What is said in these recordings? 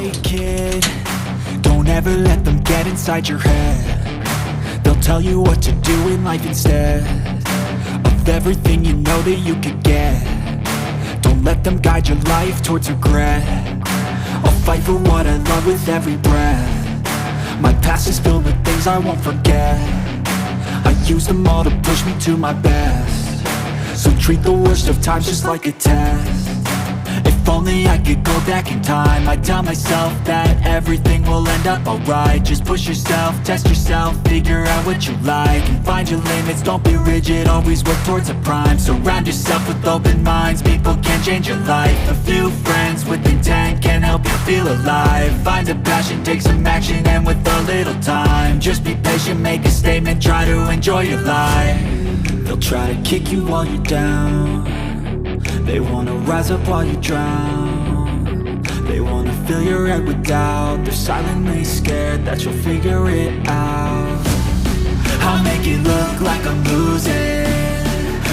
fake it. Don't ever let them get inside your head. They'll tell you what to do in life instead of everything you know that you could get. Don't let them guide your life towards regret. I'll fight for what I love with every breath. My past is filled with things I won't forget. I use them all to push me to my best. So treat the worst of times just like a test. If only I could go back in time, I'd tell myself that everything will end up alright. Just push yourself, test yourself, figure out what you like, and find your limits, don't be rigid, always work towards a prime. Surround yourself with open minds, people can change your life. A few friends with intent can help you feel alive. Find a passion, take some action, and with a little time, just be patient, make a statement, try to enjoy your life. They'll try to kick you while you're down. They wanna rise up while you drown. They wanna fill your head with doubt. They're silently scared that you'll figure it out. I'll make it look like I'm losing,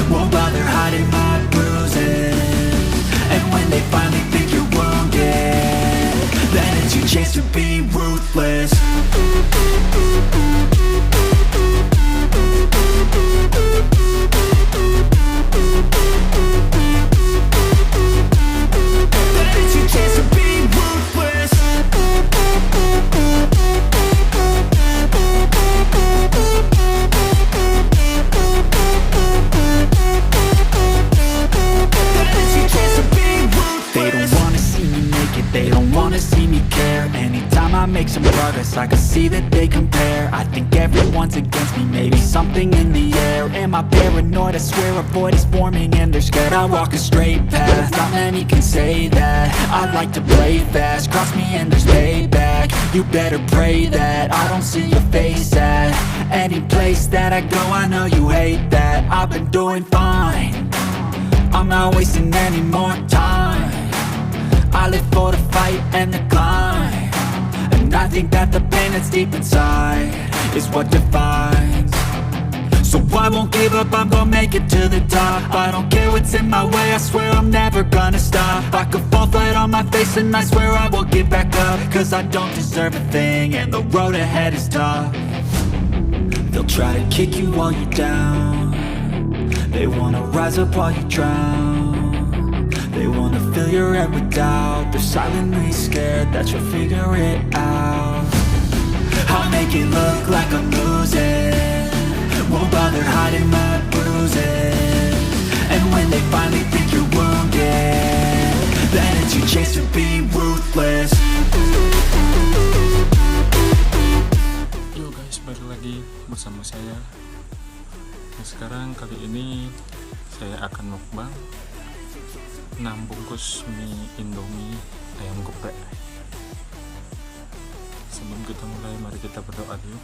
won't bother hiding my bruises. And when they finally think you're wounded, then it's your chance to be ruthless. Make some progress, I can see that they compare. I think everyone's against me, maybe something in the air. Am I paranoid? I swear a void is forming and they're scared. I walk a straight path, not many can say that. I like to play fast, cross me and there's payback. You better pray that I don't see your face at any place that I go. I know you hate that. I've been doing fine, I'm not wasting any more time. I live for the fight and the climb. And I think that the pain that's deep inside is what defines. So I won't give up, I'm gonna make it to the top. I don't care what's in my way, I swear I'm never gonna stop. I could fall flat on my face and I swear I will get back up. Cause I don't deserve a thing and the road ahead is tough. They'll try to kick you while you're down. They wanna rise up while you drown. They wanna fill your head with doubt. They're silently scared that you'll figure it out. I'll make it look like I'm losing, won't bother hiding my bruises. And when they finally think you're wounded, then it's your chance to be ruthless. Yo guys, balik lagi bersama saya. Nah, sekarang kali ini saya akan mukbang 6 bungkus mie Indomie ayam geprek. Sebelum kita mulai, mari kita berdoa dulu.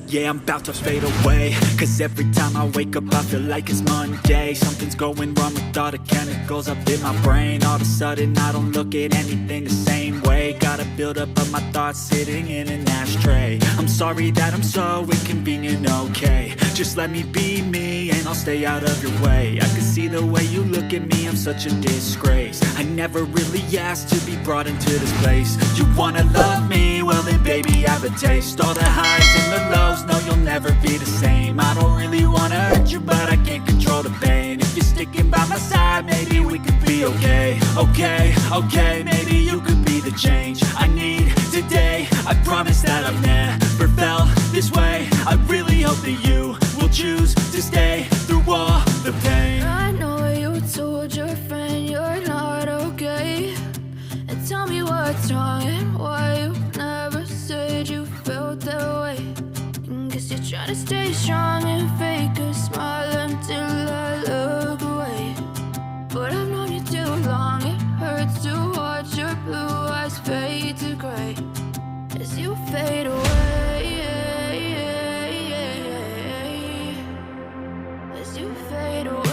Yeah, I'm about to fade away, cause every time I wake up I feel like it's Monday. Something's going wrong with all the chemicals up in my brain. All of a sudden I don't look at anything the same way. Gotta build up of my thoughts sitting in an ashtray. I'm sorry that I'm so inconvenient, okay. Just let me be me and I'll stay out of your way. I can see the way you look at me, I'm such a disgrace. I never really asked to be brought into this place. You wanna love me? Well then baby I have a taste. All the highs and the lows, no you'll never be the same. I don't really wanna hurt you but I can't control the pain. If you're sticking by my side, maybe we could be okay. Okay, maybe you could be the change I need today. I promise that I've never felt this way. I really hope that you will choose to stay through all the pain. I know you told your friend you're not okay, and tell me what's wrong and why you never said you felt that way. Guess you're trying to stay strong and fake a smile until I look away. But I've known you too long, it hurts to watch your blue eyes fade to gray as you fade away. As you fade away.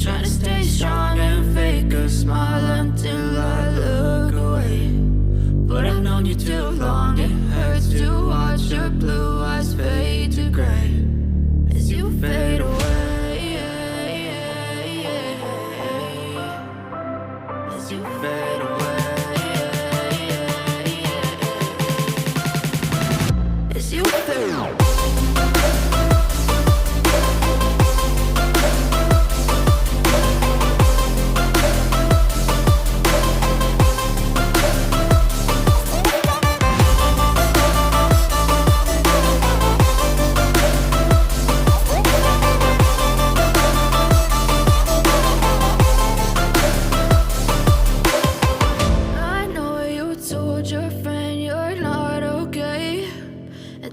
try to stay strong and fake a smile until I look away. But I've known you too long, it hurts to watch your blue eyes fade to gray as you fade away. As you fade away. As you fade away.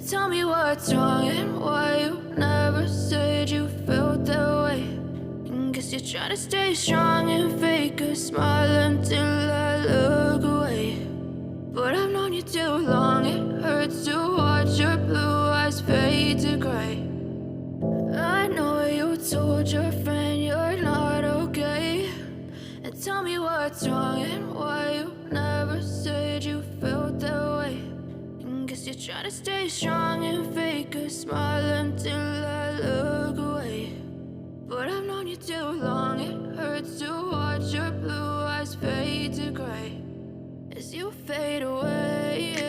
Tell me what's wrong and why you never said you felt that way. And guess you're trying to stay strong and fake a smile until I look away. But I've known you too long, it hurts to watch your blue eyes fade to gray. I know you told your friend you're not okay. And tell me what's wrong and why you never said you felt that way. Guess you're trying to stay strong and fake a smile until I look away. But I've known you too long, it hurts to watch your blue eyes fade to gray as you fade away.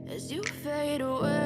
As you fade away.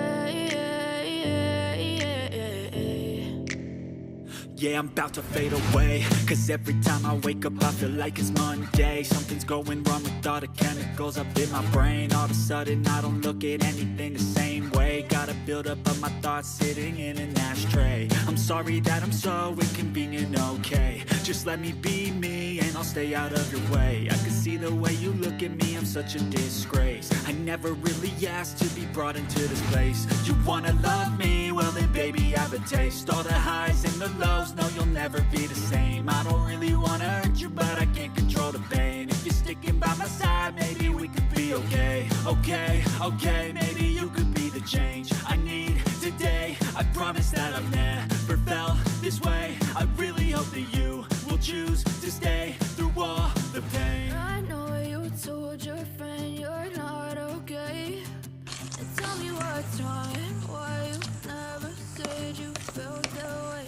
Yeah, I'm about to fade away, cause every time I wake up I feel like it's Monday. Something's going wrong with all the chemicals up in my brain. All of a sudden I don't look at anything the same way. Gotta build up of my thoughts sitting in an ashtray. I'm sorry that I'm so inconvenient, okay. Just let me be me and I'll stay out of your way. I can see the way you look at me, I'm such a disgrace. I never really asked to be brought into this place. You wanna love me? Well then baby have a taste. All the highs and the lows, no you'll never be the same. I don't really wanna hurt you but I can't control the pain. If you're sticking by my side maybe we could be okay. Okay, maybe you could be the change I need today. I promise that I've never felt this way. I really hope that you will choose to stay through all the pain. I know you told your friend you're not okay. And tell me what's wrong and why you never said you felt that way.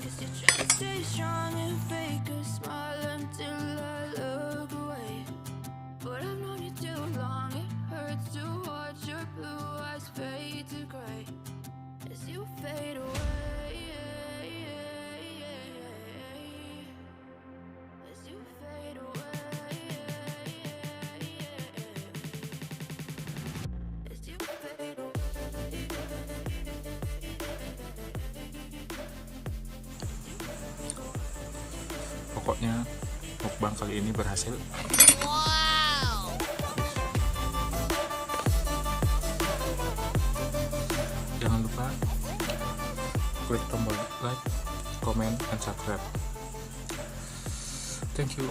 Guess you're trying to stay strong and fake a smile until I look away. But I've known you too long, it hurts to watch your blue eyes fade to gray as you fade away. As you fade away. As you fade away. Pokoknya mukbang kali ini berhasil. Jangan lupa klik tombol like, comment, and subscribe. Thank you.